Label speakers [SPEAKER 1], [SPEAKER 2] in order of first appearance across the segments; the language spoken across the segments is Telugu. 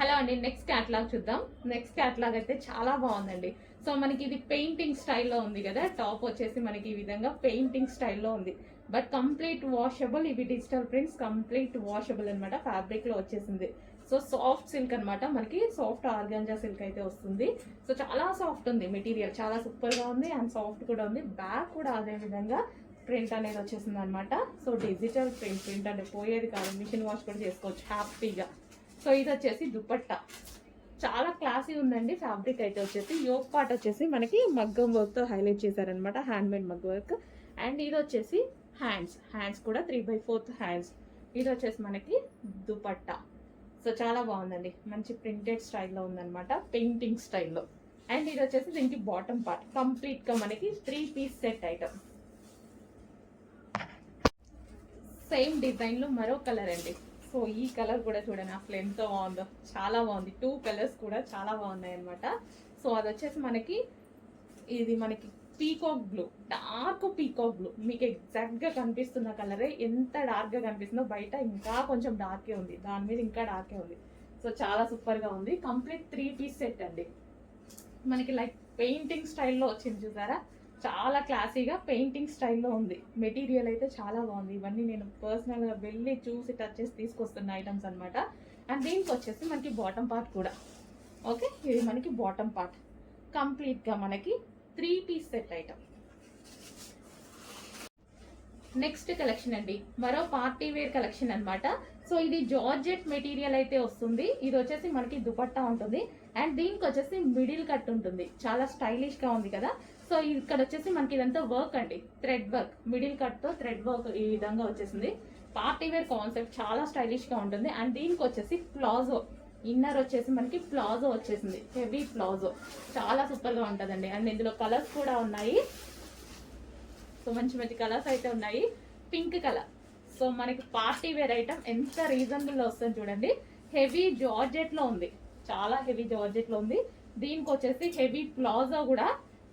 [SPEAKER 1] హలో అండి, నెక్స్ట్ క్యాటలాగ్ చూద్దాం. నెక్స్ట్ క్యాటలాగ్ అయితే చాలా బాగుందండి. సో మనకి ఇది పెయింటింగ్ స్టైల్లో ఉంది కదా. టాప్ వచ్చేసి మనకి ఈ విధంగా పెయింటింగ్ స్టైల్లో ఉంది. But complete washable. ఇవి డిజిటల్ ప్రింట్స్, కంప్లీట్ వాషబుల్ అనమాట. ఫ్యాబ్రిక్ లో వచ్చేసింది. సో సాఫ్ట్ సిల్క్ అనమాట. మనకి సాఫ్ట్ ఆర్గాంజా సిల్క్ అయితే వస్తుంది. సో చాలా సాఫ్ట్ ఉంది మెటీరియల్, చాలా సూపర్ గా ఉంది అండ్ సాఫ్ట్ కూడా ఉంది. బ్యాక్ కూడా అదే విధంగా ప్రింట్ అనేది వచ్చేసింది అనమాట. సో డిజిటల్ ప్రింట్ అంటే పోయేది కాదు, మిషన్ వాష్ కూడా చేసుకోవచ్చు హ్యాపీగా. సో ఇది వచ్చేసి దుపట్టా, చాలా క్లాసీ ఉందండి. ఫ్యాబ్రిక్ అయితే వచ్చేసి యోక్ పార్ట్ వచ్చేసి మనకి మగ్గం వర్క్ తో హైలైట్ చేశారనమాట, హ్యాండ్ మేడ్ మగ్గం వర్క్. అండ్ ఇది వచ్చేసి హ్యాండ్స్ కూడా 3/4 హ్యాండ్స్. ఇది వచ్చేసి మనకి దుపట్టా. సో చాలా బాగుందండి, మంచి ప్రింటెడ్ స్టైల్లో ఉందన్నమాట, పెయింటింగ్ స్టైల్లో. అండ్ ఇది వచ్చేసి దీనికి బాటమ్ పార్ట్. కంప్లీట్ గా మనకి 3 piece set item. Same design లో మరో కలర్ అండి. సో ఈ కలర్ కూడా చూడండి అసలు ఎంత బాగుందో, చాలా బాగుంది. 2 కలర్స్ కూడా చాలా బాగున్నాయి అనమాట. సో అది వచ్చేసి మనకి ఇది మనకి peacock blue, dark peacock blue. మీకు ఎగ్జాక్ట్ గా కనిపిస్తున్న కలరే ఎంత డార్క్ గా కనిపిస్తుందో, బయట ఇంకా కొంచెం డార్కే ఉంది, దాని మీద ఇంకా డార్కే ఉంది. సో చాలా సూపర్ గా ఉంది. కంప్లీట్ 3 పీస్ సెట్ అండి. మనకి లైక్ పెయింటింగ్ స్టైల్లో వచ్చింది చూసారా, చాలా క్లాసీగా పెయింటింగ్ స్టైల్లో ఉంది. మెటీరియల్ అయితే చాలా బాగుంది. ఇవన్నీ నేను పర్సనల్గా వెళ్ళి చూసి టచ్ చేసి తీసుకొస్తున్న ఐటమ్స్ అనమాట. అండ్ దీనికి వచ్చేసి మనకి బాటమ్ పార్ట్ కూడా ఓకే. ఇది మనకి బాటమ్ పార్ట్ కంప్లీట్గా మనకి 3 piece set item. Next collection అండి, మరో పార్టీ వేర్ కలెక్షన్ అనమాట. సో ఇది జార్జెట్ మెటీరియల్ అయితే వస్తుంది. ఇది వచ్చేసి మనకి దుపట్టా ఉంటుంది అండ్ దీనికి వచ్చేసి మిడిల్ కట్ ఉంటుంది. చాలా స్టైలిష్ గా ఉంది కదా. సో ఇక్కడ వచ్చేసి మనకి ఇదంతా వర్క్ అండి, థ్రెడ్ వర్క్, మిడిల్ కట్ తో థ్రెడ్ వర్క్ ఈ విధంగా వచ్చేసింది. పార్టీ వేర్ కాన్సెప్ట్, చాలా స్టైలిష్ గా ఉంటుంది. అండ్ దీనికి వచ్చేసి ప్లాజో, ఇన్నర్ వచ్చేసి మనకి ప్లాజో వచ్చేసింది, హెవీ ప్లాజో. చాలా సూపర్ గా ఉంటుందండి. అండ్ ఇందులో కలర్స్ కూడా ఉన్నాయి. సో మంచి మంచి కలర్స్ అయితే ఉన్నాయి. Pink colour. సో మనకి పార్టీ వేర్ ఐటమ్ ఎంత రీజనబుల్ లో వస్తుంది చూడండి. హెవీ జార్జెట్ లో ఉంది, చాలా హెవీ జార్జెట్ లో ఉంది. దీనికి వచ్చేసి హెవీ ప్లాజో కూడా.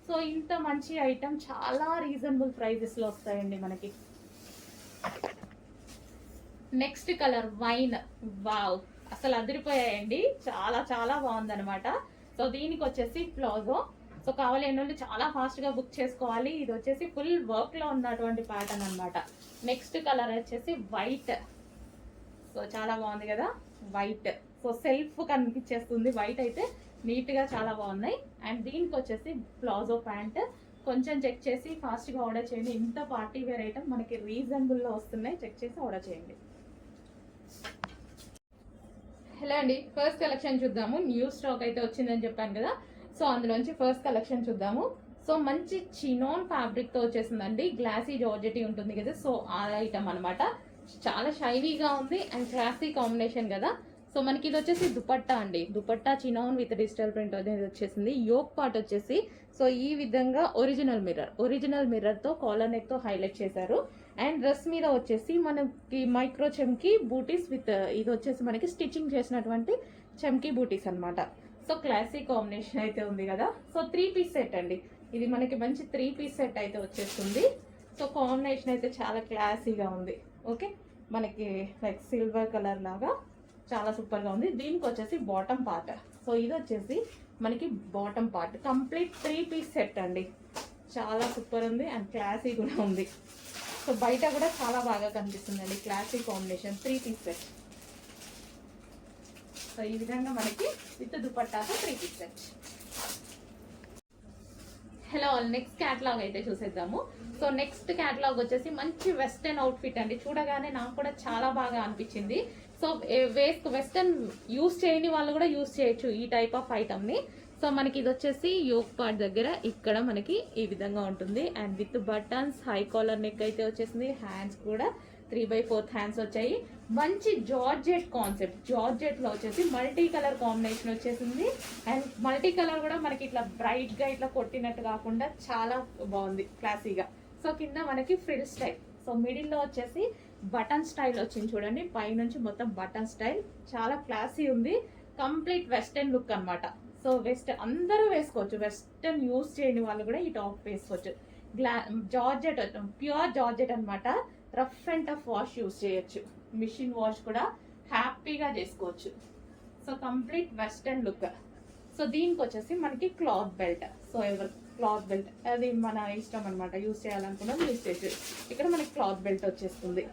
[SPEAKER 1] సో ఇంత మంచి ఐటమ్ చాలా రీజనబుల్ ప్రైజెస్ లో వస్తాయండి మనకి. నెక్స్ట్ కలర్ వైన్, వావ్ అసలు అదిరిపోయాయండి, చాలా చాలా బాగుందన్నమాట. సో దీనికి వచ్చేసి ప్లాజో. సో కావాలని వాళ్ళు చాలా ఫాస్ట్ గా బుక్ చేసుకోవాలి. ఇది వచ్చేసి ఫుల్ వర్క్ లో ఉన్నటువంటి ప్యాటర్న్ అనమాట. నెక్స్ట్ కలర్ వచ్చేసి వైట్. సో చాలా బాగుంది కదా వైట్. సో సెల్ఫ్ కనిపించేస్తుంది వైట్ అయితే, నీట్ గా చాలా బాగున్నాయి. అండ్ దీనికి వచ్చేసి ప్లాజో ప్యాంట్. కొంచెం చెక్ చేసి ఫాస్ట్ గా ఆర్డర్ చేయండి. ఇంత పార్టీ వేర్ ఐటమ్ మనకి రీజనబుల్ లో వస్తున్నాయి, చెక్ చేసి ఆర్డర్ చేయండి. హలో అండి, ఫస్ట్ కలెక్షన్ చూద్దాము. న్యూ స్టాక్ అయితే వచ్చిందని చెప్పాను కదా. సో అందులోంచి ఫస్ట్ కలెక్షన్ చూద్దాము. సో మంచి చినోన్ ఫ్యాబ్రిక్ తో వచ్చేసిందండి, గ్లాసీ జార్జెటీ ఉంటుంది కదా. సో ఆ ఐటమ్ అనమాట, చాలా షైనీగా ఉంది అండ్ క్లాసీ కాంబినేషన్ కదా. సో మనకి ఇది వచ్చేసి దుపట్టా అండి, dupatta chinon with digital print అనేది వచ్చేసింది. యోక్ పార్ట్ వచ్చేసి సో ఈ విధంగా ఒరిజినల్ మిర్రర్ తో కాలర్ నెక్ తో హైలైట్ చేశారు. అండ్ డ్రెస్ మీద వచ్చేసి మనకి మైక్రో చెమ్కీ బూటీస్ విత్ ఇది వచ్చేసి మనకి స్టిచ్చింగ్ చేసినటువంటి చెమ్కీ బూటీస్ అనమాట. సో క్లాసీ కాంబినేషన్ అయితే ఉంది కదా. సో 3 పీస్ సెట్ అండి, ఇది మనకి మంచి 3 పీస్ సెట్ అయితే వచ్చేస్తుంది. సో కాంబినేషన్ అయితే చాలా క్లాసీగా ఉంది. ఓకే, మనకి లైక్ సిల్వర్ కలర్ లాగా చాలా సూపర్ గా ఉంది. దీనికి వచ్చేసి బాటమ్ పార్ట్. సో ఇది వచ్చేసి మనకి bottom part complete 3 piece set అండి, చాలా సూపర్ ఉంది అండ్ క్లాసీ కూడా ఉంది. సో బయట కూడా చాలా బాగా కనిపిస్తుంది అండి, classy combination 3 piece set. So ఈ విధంగా మనకి విత్ దుపట్టాతో 3 piece set. Hello, next catalogue అయితే చూసేద్దాము. సో నెక్స్ట్ క్యాటలాగ్ వచ్చేసి మంచి వెస్టర్న్ అవుట్ఫిట్ అండి. చూడగానే నాకు కూడా చాలా బాగా అనిపించింది. సో వెస్టర్న్ యూస్ చేయని వాళ్ళు కూడా యూస్ చేయొచ్చు ఈ టైప్ ఆఫ్ ఐటమ్ ని. సో మనకి ఇది వచ్చేసి యోక్ పార్ట్ దగ్గర ఇక్కడ మనకి ఈ విధంగా ఉంటుంది and with buttons, high collar neck అయితే వచ్చేసింది. హ్యాండ్స్ కూడా 3/4 హ్యాండ్స్ వచ్చాయి. మంచి జార్జెట్ కాన్సెప్ట్, జార్జెట్ లో వచ్చేసి మల్టీ కలర్ కాంబినేషన్ వచ్చేసింది. అండ్ మల్టీ కలర్ కూడా మనకి ఇట్లా బ్రైట్ గా ఇట్లా కొట్టినట్టు కాకుండా చాలా బాగుంది, క్లాసీగా. సో కింద మనకి ఫ్రిల్ స్టైల్. సో మిడిల్ లో వచ్చేసి బటన్ స్టైల్ వచ్చింది చూడండి, పైనుంచి మొత్తం బటన్ స్టైల్, చాలా క్లాసీ ఉంది. కంప్లీట్ వెస్టర్న్ లుక్ అనమాట. సో వెస్టర్న్ అందరూ వేసుకోవచ్చు, వెస్టర్న్ యూస్ చేయని వాళ్ళు కూడా ఈ టాప్ వేసుకోవచ్చు. జార్జెట్, ప్యూర్ జార్జెట్ అనమాట. Rough and tough wash use చేయొచ్చు, మిషన్ వాష్ కూడా హ్యాపీగా చేసుకోవచ్చు. So complete western look. So దీనికి వచ్చేసి మనకి cloth belt. So cloth belt అది మన ఇష్టం అనమాట, యూజ్ చేయాలనుకున్నది యూజ్ చేసి. ఇక్కడ మనకి క్లాత్ బెల్ట్ వచ్చేస్తుంది.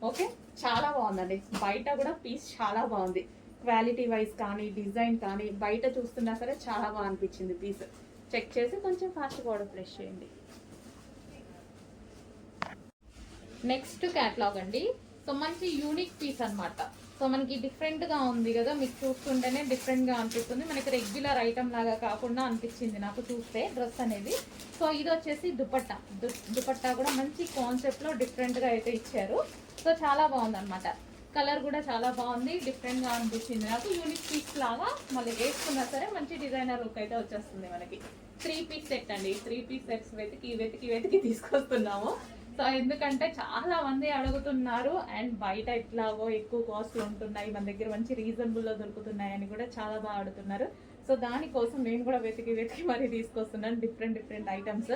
[SPEAKER 1] ఓకే, చాలా బాగుందండి. బయట కూడా పీస్ చాలా బాగుంది, క్వాలిటీ వైజ్ కానీ డిజైన్ కానీ బయట చూస్తున్నా సరే చాలా బాగా అనిపించింది పీస్. చెక్ చేసి కొంచెం ఫాస్ట్గా ఆర్డర్ ప్లేస్ చేయండి. నెక్స్ట్ క్యాట్లాగ్ అండి. సో మంచి యూనిక్ పీస్ అనమాట. సో మనకి డిఫరెంట్గా ఉంది కదా, మీకు చూస్తుంటేనే డిఫరెంట్గా అనిపిస్తుంది. మనకి రెగ్యులర్ ఐటమ్ లాగా కాకుండా అనిపించింది నాకు చూస్తే డ్రెస్ అనేది. సో ఇది వచ్చేసి దుపట్టా. దుపట్టా కూడా మంచి కాన్సెప్ట్లో డిఫరెంట్గా అయితే ఇచ్చారు. సో చాలా బాగుంది అనమాట. కలర్ కూడా చాలా బాగుంది, డిఫరెంట్గా అనిపించింది నాకు. యూనిక్ పీస్ లాగా మళ్ళీ వేసుకున్నా సరే మంచి డిజైనర్ లుక్ అయితే వచ్చేస్తుంది మనకి. 3 పీస్ సెట్ అండి. 3 పీస్ సెట్స్ వెతికి తీసుకొస్తున్నాము. సో ఎందుకంటే చాలా మంది అడుగుతున్నారు, అండ్ బయట ఇట్లాగో ఎక్కువ కాస్ట్లు ఉంటున్నాయి, మన దగ్గర మంచి రీజనబుల్లో దొరుకుతున్నాయి అని కూడా చాలా బాగా అడుగుతున్నారు. సో దానికోసం నేను కూడా వెతికి మరీ తీసుకొస్తున్నాను డిఫరెంట్ ఐటమ్స్.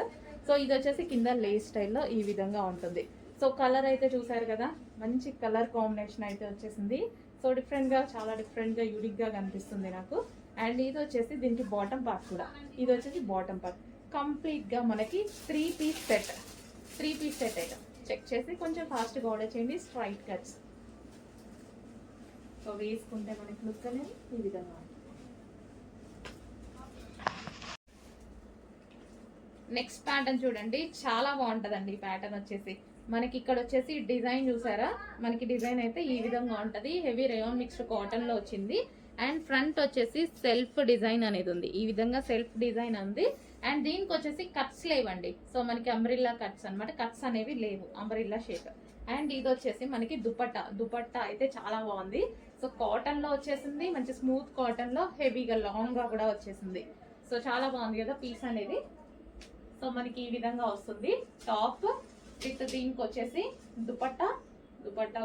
[SPEAKER 1] సో ఇది వచ్చేసి కింద లేస్ స్టైల్లో ఈ విధంగా ఉంటుంది. సో కలర్ అయితే చూసారు కదా, మంచి కలర్ కాంబినేషన్ అయితే వచ్చేసింది. సో డిఫరెంట్గా, చాలా డిఫరెంట్గా యూనిక్గా కనిపిస్తుంది నాకు. అండ్ ఇది వచ్చేసి దీనికి బాటమ్ పార్ట్ కూడా. ఇది వచ్చేసి బాటమ్ పార్ట్. కంప్లీట్గా మనకి 3 piece set. 3 piece set item. Check చేసి కొంచెం ఫాస్ట్గా ఆర్డర్ చేయండి. Straight cuts. సో వేసుకుంటే మనకి లుక్ అనేది ఈ విధంగా ఉంటుంది. నెక్స్ట్ ప్యాటర్న్ చూడండి, చాలా బాగుంటుందండి. ఈ ప్యాటర్న్ వచ్చేసి మనకి ఇక్కడ వచ్చేసి డిజైన్ చూసారా, మనకి డిజైన్ అయితే ఈ విధంగా ఉంటుంది. హెవీ రేయాన్ మిక్స్డ్ కాటన్లో వచ్చింది. అండ్ ఫ్రంట్ వచ్చేసి సెల్ఫ్ డిజైన్ అనేది ఉంది. ఈ విధంగా సెల్ఫ్ డిజైన్ ఉంది. అండ్ దీనికి వచ్చేసి కట్స్ లేవండి. సో మనకి అంబ్రిల్లా కట్స్ అనమాట. కట్స్ అనేవి లేవు, అంబ్రిల్లా షేప్. అండ్ ఇది వచ్చేసి మనకి దుపట్టా అయితే చాలా బాగుంది. సో కాటన్లో వచ్చేసింది, మంచి స్మూత్ కాటన్లో హెవీగా లాంగ్గా కూడా వచ్చేసింది. సో చాలా బాగుంది కదా పీస్ అనేది. సో మనకి ఈ విధంగా వస్తుంది టాప్ విత్. దీనికి వచ్చేసి దుపట్టా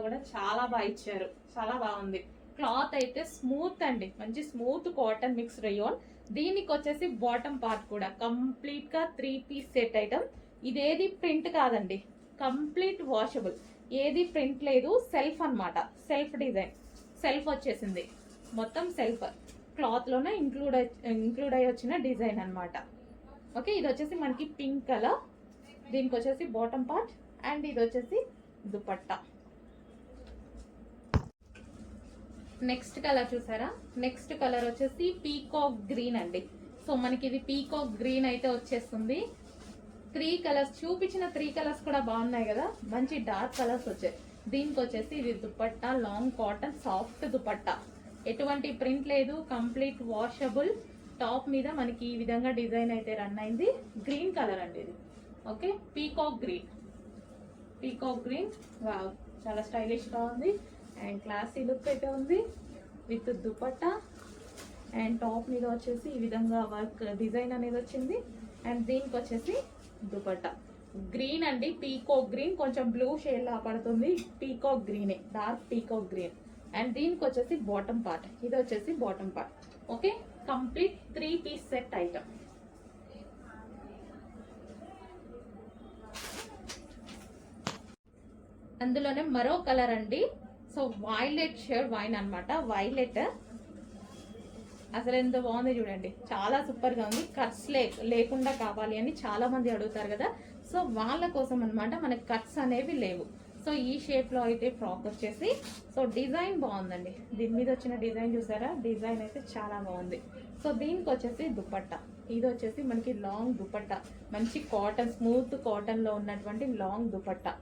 [SPEAKER 1] కూడా చాలా బాగా ఇచ్చారు, చాలా బాగుంది. క్లాత్ అయితే స్మూత్ అండి, మంచి స్మూత్ కాటన్ మిక్స్ రేయాన్. దీనికి వచ్చేసి బాటమ్ పార్ట్ కూడా కంప్లీట్ గా 3 పీస్ సెట్ ఐటమ్. ఇదేది ప్రింట్ కాదండి, కంప్లీట్ వాషబుల్. ఏది ప్రింట్ లేదు, సెల్ఫ్ అన్నమాట. సెల్ఫ్ డిజైన్, సెల్ఫ్ వచ్చేసింది మొత్తం. సెల్ఫ్ క్లాత్ లోనే ఇంక్లూడ్ అయ్యి వచ్చిన డిజైన్ అన్నమాట. ఓకే, ఇది వచ్చేసి మనకి పింక్ కలర్. దీనికి వచ్చేసి బాటమ్ పార్ట్. అండ్ ఇది వచ్చేసి దుపట్టా. నెక్స్ట్ కలర్ చూసారా, నెక్స్ట్ కలర్ వచ్చేసి పీకాక్ గ్రీన్ అండి. సో మనకి ఇది పీకాక్ గ్రీన్ అయితే వచ్చేస్తుంది. 3 కలర్స్ చూపించిన 3 కలర్స్ కూడా బాగున్నాయి కదా, మంచి డార్క్ కలర్స్ వచ్చాయి. దీనికి వచ్చేసి ఇది dupatta, long cotton soft dupatta. ఎటువంటి ప్రింట్ లేదు, కంప్లీట్ వాషబుల్. టాప్ మీద మనకి ఈ విధంగా డిజైన్ అయితే రన్ అయింది. గ్రీన్ కలర్ అండి ఇది. Okay, peacock green. వావ్, చాలా స్టైలిష్ గా ఉంది అండ్ క్లాసీ లుక్ అయితే ఉంది విత్ దుపట్టా. అండ్ టాప్ మీద వచ్చేసి ఈ విధంగా వర్క్ డిజైన్ అనేది వచ్చింది. అండ్ దీనికి వచ్చేసి దుపట్టా గ్రీన్ అండి, పీకాక్ గ్రీన్. కొంచెం బ్లూ షేడ్ లా పడుతుంది, పీకాక్ గ్రీనే, డార్క్ పీకాక్ గ్రీన్. అండ్ దీనికి వచ్చేసి బాటమ్ పార్ట్. ఇది వచ్చేసి bottom part. Okay, complete 3 piece set item. అందులోనే మరో కలర్ అండి. సో వైలెట్ షేడ్ వైన్ అనమాట. వైలెట్ అసలు ఎంత బాగుంది చూడండి, చాలా సూపర్ గా ఉంది. కట్స్ లేకుండా కావాలి అని చాలా మంది అడుగుతారు కదా, సో వాళ్ళ కోసం అనమాట. మనకి కట్స్ అనేవి లేవు. సో ఈ షేప్ లో అయితే ఫ్రాక్ వచ్చేసి, సో డిజైన్ బాగుందండి. దీని మీద వచ్చిన డిజైన్ చూసారా, డిజైన్ అయితే చాలా బాగుంది. సో దీనికి వచ్చేసి దుపట్టా. ఇది వచ్చేసి మనకి లాంగ్ దుపట్టా, మంచి కాటన్, స్మూత్ కాటన్ లో ఉన్నటువంటి లాంగ్ దుపట్టా.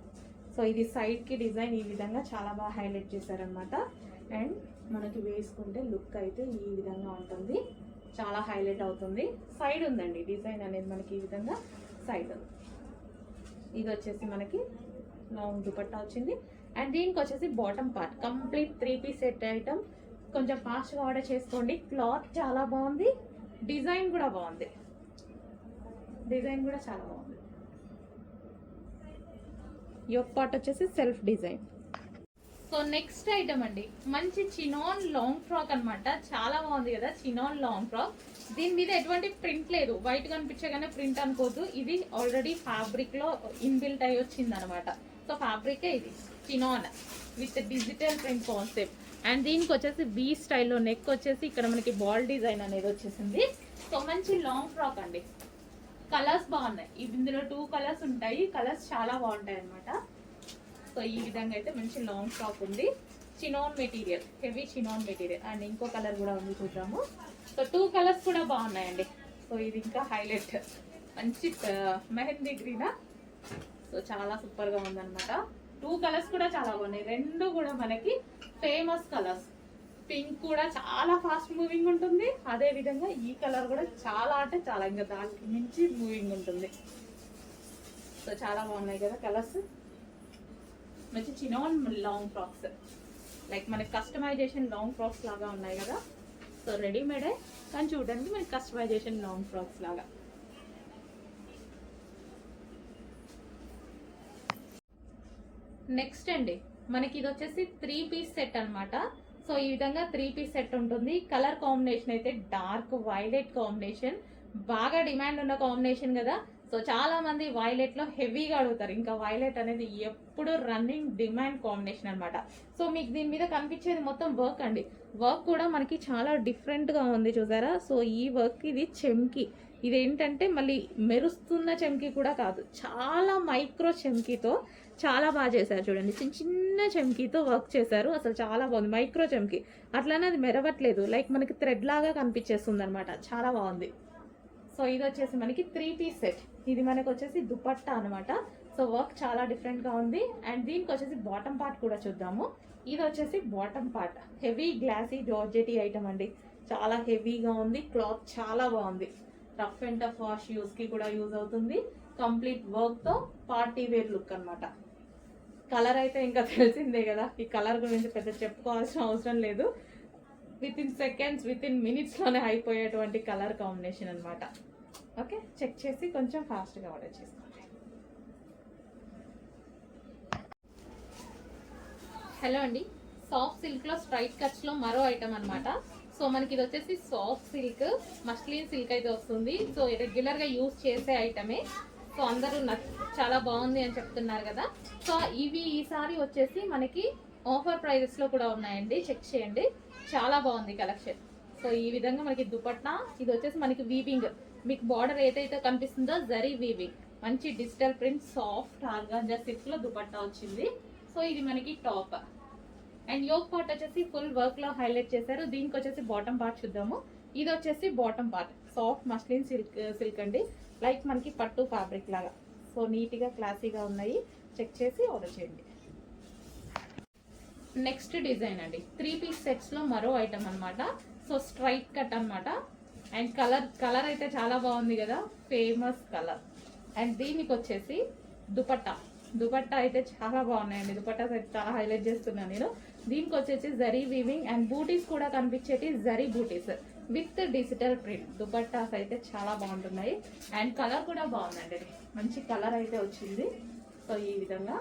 [SPEAKER 1] సో ఇది సైడ్ కి డిజైన్ ఈ విధంగా చాలా బాగా హైలైట్ చేశారనమాట. అండ్ మనకి వేసుకుంటే లుక్ అయితే ఈ విధంగా ఉంటుంది, చాలా హైలైట్ అవుతుంది. సైడ్ ఉందండి డిజైన్ అనేది మనకి ఈ విధంగా సైడ్ ఉంది. ఇది వచ్చేసి మనకి లాంగ్ దుపట్టా వచ్చింది. అండ్ దీనికి వచ్చేసి bottom part. Complete 3 piece set item. కొంచెం ఫాస్ట్గా ఆర్డర్ చేసుకోండి. క్లాత్ చాలా బాగుంది, డిజైన్ కూడా బాగుంది, డిజైన్ కూడా చాలా బాగుంది. యోక్ పార్ట్ వచ్చేసి self design. So next item అండి, మంచి చినాన్ లాంగ్ ఫ్రాక్ అనమాట. చాలా బాగుంది కదా, చినాన్ లాంగ్ ఫ్రాక్. దీని మీద ఎటువంటి ప్రింట్ లేదు, వైట్ కనిపించగానే ప్రింట్ అనుకోవద్దు. ఇది ఆల్రెడీ ఫ్యాబ్రిక్ లో ఇన్బిల్ట్ అయ్యి వచ్చింది అనమాట. సో ఫ్యాబ్రికే ఇది chinon with digital print concept. And దీనికి వచ్చేసి వి స్టైల్లో నెక్ వచ్చేసి ఇక్కడ మనకి బాల్ డిజైన్ అనేది వచ్చేసింది. సో మంచి లాంగ్ ఫ్రాక్ అండి. కలర్స్ బాగున్నాయి, ఇందులో 2 కలర్స్ ఉంటాయి. కలర్స్ చాలా బాగుంటాయి అనమాట. సో ఈ విధంగా అయితే మంచి లాంగ్ ఫ్రాక్ ఉంది. Chinon material, heavy chinon material. And ఇంకో కలర్ కూడా ఉంది, చూద్దాము. సో 2 కలర్స్ కూడా బాగున్నాయండి. సో ఇది ఇంకా హైలైట్, మంచి మెహందీ గ్రీనా. సో చాలా సూపర్గా ఉందన్నమాట. 2 కలర్స్ కూడా చాలా బాగున్నాయి. 2 కూడా మనకి ఫేమస్ కలర్స్. పింక్ కూడా చాలా ఫాస్ట్ మూవింగ్ ఉంటుంది. అదే విధంగా ఈ కలర్ కూడా చాలా అంటే చాలా, ఇంకా దానికి మించి మూవింగ్ ఉంటుంది. సో చాలా బాగున్నాయి కదా కలర్స్. మంచి చినాన్ లాంగ్ ఫ్రాక్స్, లైక్ మనకి కస్టమైజేషన్ లాంగ్ ఫ్రాక్స్ లాగా ఉన్నాయి కదా. సో రెడీమేడే కానీ చూడడానికి మనకి కస్టమైజేషన్ లాంగ్ ఫ్రాక్స్ లాగా. నెక్స్ట్ అండి, మనకి ఇది వచ్చేసి 3 పీస్ సెట్ అనమాట. సో ఈ విధంగా 3 పీస్ సెట్ ఉంటుంది. కలర్ కాంబినేషన్ అయితే డార్క్ వైలెట్ కాంబినేషన్, బాగా డిమాండ్ ఉన్న కాంబినేషన్ కదా. సో చాలా మంది వైలెట్ లో హెవీగా అడుగుతారు. ఇంకా వైలెట్ అనేది ఎప్పుడు రన్నింగ్ డిమాండ్ కాంబినేషన్ అనమాట. సో మీకు దీని మీద కనిపించేది మొత్తం వర్క్ అండి. వర్క్ కూడా మనకి చాలా డిఫరెంట్ గా ఉంది, చూసారా. సో ఈ వర్క్ ఇది చెమ్కి, ఇదేంటంటే మళ్ళీ మెరుస్తున్న చెమ్కి కూడా కాదు, చాలా మైక్రో చెమ్కీతో చాలా బాగా చేశారు. చూడండి, చిన్న చిన్న చెమ్కీతో వర్క్ చేశారు. అసలు చాలా బాగుంది. మైక్రో చెమ్కీ అట్లానే అది మెరవట్లేదు, లైక్ మనకి థ్రెడ్ లాగా కనిపించేస్తుంది అనమాట. చాలా బాగుంది. సో ఇది వచ్చేసి మనకి 3 పీస్ సెట్. ఇది మనకు వచ్చేసి దుపట్టా అనమాట. సో వర్క్ చాలా డిఫరెంట్ గా ఉంది. అండ్ దీనికి వచ్చేసి బాటమ్ పార్ట్ కూడా చూద్దాము. ఇది వచ్చేసి bottom part, heavy glossy georgette item అండి. చాలా హెవీగా ఉంది. క్లాత్ చాలా బాగుంది. Rough and tough wash use కి కూడా యూజ్ అవుతుంది. కంప్లీట్ వర్క్ తో పార్టీ వేర్ లుక్ అనమాట. కలర్ అయితే ఇంకా తెలిసిందే కదా. ఈ కలర్ గురించి పెద్ద చెప్పుకోవాల్సిన అవసరం లేదు. With in seconds, with in minutes లోనే అయిపోయేటువంటి కలర్ కాంబినేషన్ అనమాట. ఓకే, చెక్ చేసి కొంచెం ఫాస్ట్ గా ఆర్డర్ చేసుకోండి. హలో అండి, సాఫ్ట్ సిల్క్ లో స్ట్రైట్ కట్స్ లో మరో ఐటమ్ అనమాట. సో మనకి ఇది వచ్చేసి సాఫ్ట్ సిల్క్, మస్లిన్ సిల్క్ అయితే వస్తుంది. సో రెగ్యులర్ గా యూజ్ చేసే ఐటమే. సో అందరూ చాలా బాగుంది అని చెప్తున్నారు కదా. సో ఇవి ఈసారి వచ్చేసి మనకి ఆఫర్ ప్రైజెస్ లో కూడా ఉన్నాయండి, చెక్ చేయండి. చాలా బాగుంది కలెక్షన్. సో ఈ విధంగా మనకి దుపట్టా, ఇది వచ్చేసి మనకి వీవింగ్, మీకు బార్డర్ ఏదైతే కనిపిస్తుందో జరీ వీవింగ్, మంచి digital print soft organza silk లో దుపట్టా వచ్చింది. సో ఇది మనకి టాప్. అండ్ యోక్ పార్ట్ వచ్చేసి ఫుల్ వర్క్ లో హైలైట్ చేశారు. దీనికి వచ్చేసి బాటమ్ పార్ట్ చూద్దాము. ఇది వచ్చేసి bottom part, soft muslin silk అండి, లైక్ మనకి పట్టు ఫ్యాబ్రిక్ లాగా. సో నీట్ గా క్లాసీగా ఉన్నాయి, చెక్ చేసి ఆర్డర్ చేయండి. నెక్స్ట్ డిజైన్ అండి, 3 పీస్ సెట్స్ లో మరో ఐటమ్ అనమాట. సో స్ట్రైట్ కట్ అనమాట. అండ్ కలర్ అయితే చాలా బాగుంది కదా, ఫేమస్ కలర్. అండ్ దీనికి వచ్చేసి దుపట్టా అయితే చాలా బాగున్నాయండి. దుపట్టాస్ అయితే చాలా హైలైట్ చేస్తున్నాను నేను. దీనికి వచ్చేసి జరీ వీవింగ్ అండ్ బూటీస్ కూడా కనిపించేటి జరీ బూటీస్ విత్ డిజిటల్ ప్రింట్. దుపట్టాస్ అయితే చాలా బాగుంటున్నాయి. అండ్ కలర్ కూడా బాగుందండి, మంచి కలర్ అయితే వచ్చింది. సో ఈ విధంగా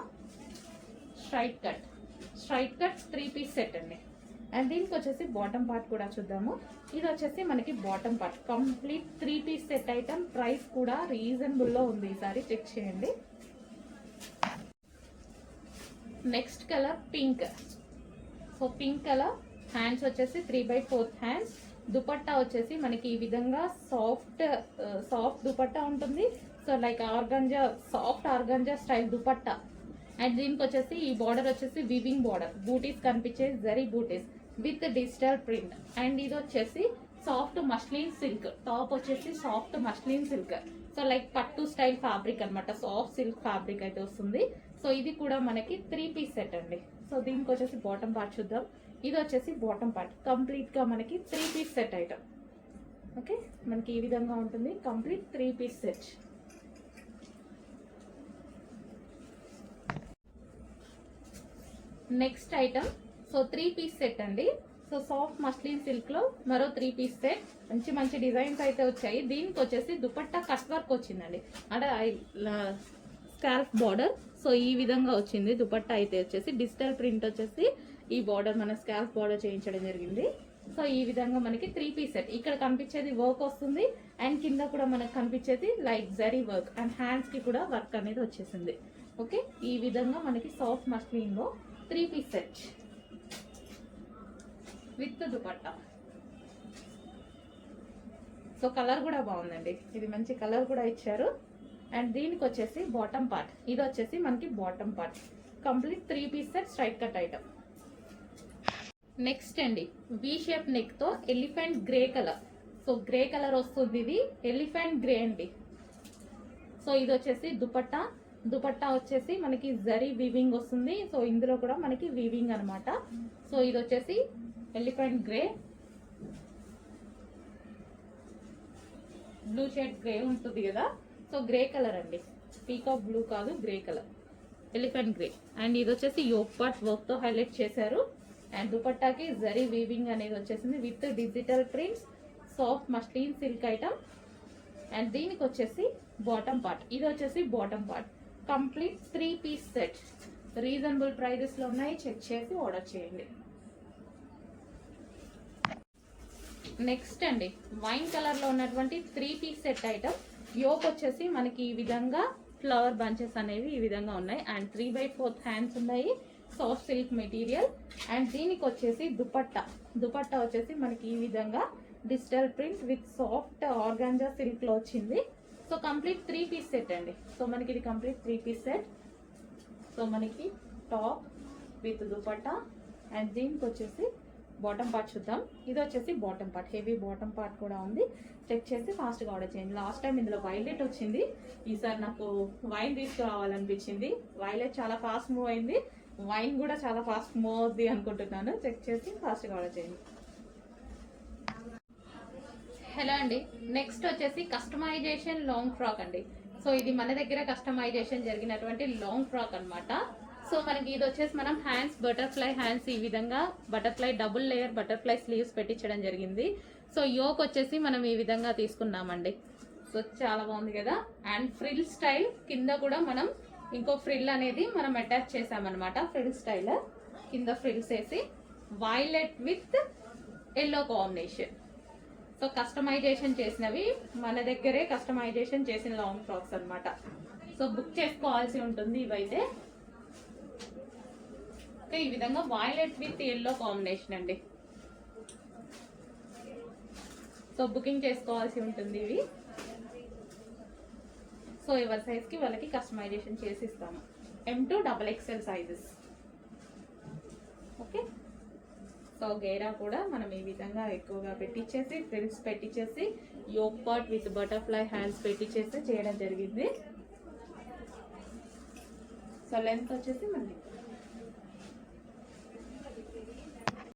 [SPEAKER 1] స్ట్రైట్ కట్ 3 పీస్ సెట్ అండి. అండ్ దీనికి వచ్చేసి బాటమ్ పార్ట్ కూడా చూద్దాము. ఇది వచ్చేసి మనకి bottom part, complete 3 piece set item. Price కూడా రీజనబుల్ లో ఉంది, ఈసారి చెక్ చేయండి. Next colour pink. So pink colour, hands వచ్చేసి 3/4 హ్యాండ్స్. దుపట్టా వచ్చేసి మనకి ఈ విధంగా సాఫ్ట్ దుపట్టా ఉంటుంది. So like organza, soft organza style dupatta. And దీనికి వచ్చేసి ఈ బార్డర్ వచ్చేసి వివింగ్ బార్డర్, బూటీస్ కనిపించే జరీ బూటీస్ విత్ డిజిటల్ ప్రింట్. అండ్ ఇది వచ్చేసి సాఫ్ట్ మస్లిన్ సిల్క్, టాప్ వచ్చేసి soft muslin silk. So like పట్టు స్టైల్ ఫ్యాబ్రిక్ అనమాట, సాఫ్ట్ సిల్క్ ఫ్యాబ్రిక్ అయితే వస్తుంది. సో ఇది కూడా మనకి 3 పీస్ సెట్ అండి. సో దీనికి వచ్చేసి బాటమ్ పార్ట్ చూద్దాం. ఇది వచ్చేసి బాటమ్ పార్ట్, కంప్లీట్ గా మనకి 3 పీస్ సెట్ ఐటమ్. ఓకే, మనకి ఈ విధంగా ఉంటుంది complete 3 piece set. Next item, so 3 piece set అండి. సో సాఫ్ట్ మస్లిన్ సిల్క్ లో మరో 3 పీస్ సెట్, మంచి డిజైన్స్ అయితే వచ్చాయి. దీనికి వచ్చేసి దుపట్టా కట్ వర్క్ వచ్చిందండి, అంటే స్కాల్ఫ్ బార్డర్. సో ఈ విధంగా వచ్చింది దుపట్టా అయితే వచ్చేసి డిజిటల్ ప్రింట్ వచ్చేసి ఈ బార్డర్ మన స్కాల్ఫ్ బార్డర్ చేయించడం జరిగింది. సో ఈ విధంగా మనకి 3 పీస్ సెట్. ఇక్కడ కనిపించేది వర్క్ వస్తుంది అండ్ కింద కూడా మనకు కనిపించేది like zari work and hands కి కూడా వర్క్ అనేది వచ్చేసింది. ఓకే, ఈ విధంగా మనకి సాఫ్ట్ మస్లిన్ లో 3 piece set. With dupatta. So colour కూడా బాగుందండి, ఇది మంచి కలర్ కూడా ఇచ్చారు. అండ్ దీనికి వచ్చేసి బాటమ్ పార్ట్, ఇది వచ్చేసి మనకి bottom part. Complete 3 piece set straight cut item. Next అండి వి షేప్ నెక్ తో elephant grey colour. So grey colour వస్తుంది, ఇది ఎలిఫెంట్ గ్రే అండి. సో ఇది వచ్చేసి దుపట్టా. దుపట్టా వచ్చేసి మనకి జరీ వీవింగ్ వస్తుంది. సో ఇందులో కూడా మనకి వీవింగ్ అనమాట. సో ఇది వచ్చేసి elephant grey, blue shade grey ఉంటుంది కదా. సో గ్రే కలర్ అండి, పీకాక్ బ్లూ కాదు, grey colour, elephant grey. And ఇది వచ్చేసి యోక్ పార్ట్ వర్క్ తో హైలైట్ చేశారు. అండ్ దుపట్టాకి జరీ వీవింగ్ అనేది వచ్చేసింది with digital prints, soft muslin silk item. And దీనికి వచ్చేసి బాటమ్ పార్ట్, ఇది వచ్చేసి bottom part. Complete 3 piece set. Reasonable prices లో ఉన్నాయి, చెక్ చేసి ఆర్డర్ చేయండి. నెక్స్ట్ అండి వైన్ కలర్ లో ఉన్నటువంటి 3 పీస్ సెట్ ఐటమ్. యోక్ వచ్చేసి మనకి ఈ విధంగా ఫ్లవర్ బంచెస్ అనేవి ఈ విధంగా ఉన్నాయి. అండ్ 3/4 హ్యాండ్స్ ఉన్నాయి, సాఫ్ట్ సిల్క్ మెటీరియల్. అండ్ దీనికి వచ్చేసి దుపట్టా. దుపట్టా వచ్చేసి మనకి ఈ విధంగా digital print with soft organza silk లో వచ్చింది. సో కంప్లీట్ 3 పీస్ సెట్ అండి. సో మనకి ఇది కంప్లీట్ 3 పీస్ సెట్. సో మనకి టాప్ విత్ దుపట్టా. అండ్ దీనికి వచ్చేసి బాటమ్ పార్ట్ చూద్దాం. ఇది వచ్చేసి bottom part, heavy bottom part కూడా ఉంది. చెక్ చేసి ఫాస్ట్గా ఆర్డర్ చేయండి. లాస్ట్ టైం ఇందులో వైలెట్ వచ్చింది, ఈసారి నాకు వైన్ తీసుకురావాలనిపించింది. వైలెట్ చాలా ఫాస్ట్ మూవ్ అయింది, వైన్ కూడా చాలా ఫాస్ట్ మూవ్ అవుద్ది అనుకుంటున్నాను. చెక్ చేసి ఫాస్ట్గా ఆర్డర్ చేయండి. హలో అండి, నెక్స్ట్ వచ్చేసి కస్టమైజేషన్ లాంగ్ ఫ్రాక్ అండి. సో ఇది మన దగ్గర కస్టమైజేషన్ జరిగినటువంటి లాంగ్ ఫ్రాక్ అన్నమాట. సో మనకి ఇది వచ్చేసి మనం హ్యాండ్స్, బటర్ఫ్లై హ్యాండ్స్, ఈ విధంగా butterfly double layer butterfly sleeves పెట్టించడం జరిగింది. సో యోక్ వచ్చేసి మనం ఈ విధంగా తీసుకున్నామండి. సో చాలా బాగుంది కదా. అండ్ ఫ్రిల్ స్టైల్ కింద కూడా మనం ఇంకో ఫ్రిల్ అనేది మనం అటాచ్ చేసామన్నమాట. ఫ్రిల్ స్టైల్ కింద ఫ్రిల్స్ వేసి violet with yellow combination. So customization చేసినవి మన దగ్గరే కస్టమైజేషన్ చేసిన లాంగ్ ఫ్రాక్స్ అన్నమాట. సో బుక్ చేసుకోవాల్సి ఉంటుంది ఇవైతే. ఈ విధంగా వైలెట్ విత్ ఎల్లో కాంబినేషన్ అండి. సో బుకింగ్ చేసుకోవాల్సి ఉంటుంది ఇవి. సో ఎవరి సైజ్ కి వాళ్ళకి కస్టమైజేషన్ చేసి ఇస్తాము. M2 XXL sizes. Okay. So గేరా కూడా మనం ఈ విధంగా ఎక్కువగా పెట్టించేసి ఫ్రిల్స్ పెట్టించేసి yoke part with butterfly hands పెట్టించేసి చేయడం జరిగింది. సో లెంత్ వచ్చేసి మనకి